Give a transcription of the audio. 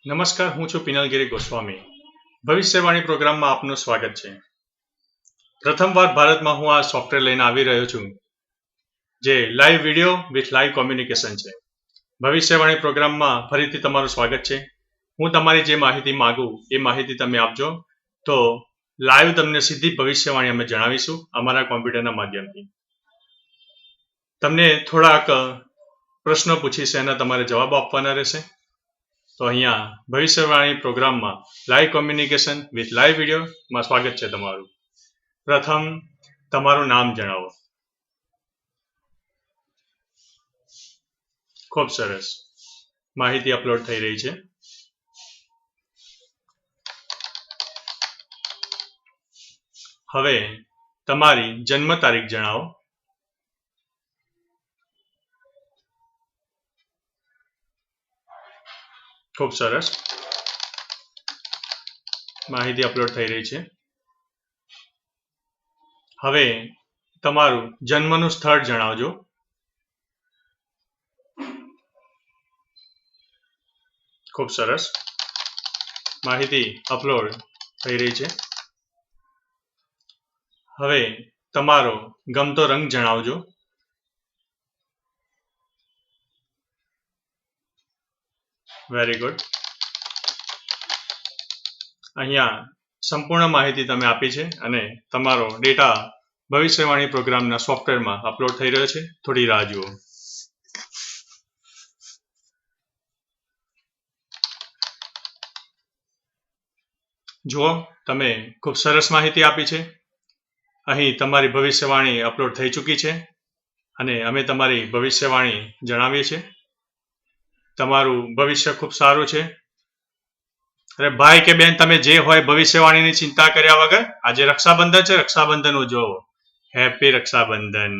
નમસ્કાર, હું છું પિનલગીરી ગોસ્વામી. ભવિષ્યવાણી પ્રોગ્રામમાં આપનું સ્વાગત છે. પ્રથમવાર ભારતમાં હું આ સોફ્ટવેર લઈને આવી રહ્યો છું, જે live video with live communication છે. ભવિષ્યવાણી પ્રોગ્રામમાં ફરીથી તમારું સ્વાગત છે. હું તમારી જે માહિતી માગું એ માહિતી તમે આપજો, તો લાઈવ તમને સીધી ભવિષ્યવાણી અમે જણાવીશું અમારા કોમ્પ્યુટરના માધ્યમથી. તમને થોડાક પ્રશ્નો પૂછીશ, એના તમારે જવાબ આપવાના રહેશે. તો અહીંયા ભવિષ્યવાણી પ્રોગ્રામમાં લાઈવ કોમ્યુનિકેશન વિથ લાઈવ વિડીયોમાં સ્વાગત છે તમારું. પ્રથમ તમારું નામ જણાવો. ખૂબ સરસ, માહિતી અપલોડ થઈ રહી છે. હવે તમારી જન્મ તારીખ જણાવો. ખૂબ સરસ, માહિતી અપલોડ થઈ રહી છે. હવે તમારું જન્મનું સ્થળ જણાવજો. ખૂબ સરસ, માહિતી અપલોડ થઈ રહી છે. હવે તમારો ગમતો રંગ જણાવજો. Very good. અહીંયા સંપૂર્ણ માહિતી તમે આપી છે અને તમારો ડેટા ભવિષ્યવાણી પ્રોગ્રામના સોફ્ટવેરમાં અપલોડ થઈ રહ્યો છે. થોડી રાહ જુઓ. જુઓ, તમે ખૂબ સરસ માહિતી આપી છે. અહીં તમારી ભવિષ્યવાણી અપલોડ થઈ ચૂકી છે અને અમે તમારી ભવિષ્યવાણી જણાવીએ છીએ. તમારું ભવિષ્ય ખૂબ સારું છે. અરે ભાઈ કે બેન, તમે જે હોય ભવિષ્યવાણીની ચિંતા કર્યા વગર આજે રક્ષાબંધન છે, રક્ષાબંધન ઉજવો. હેપી રક્ષાબંધન.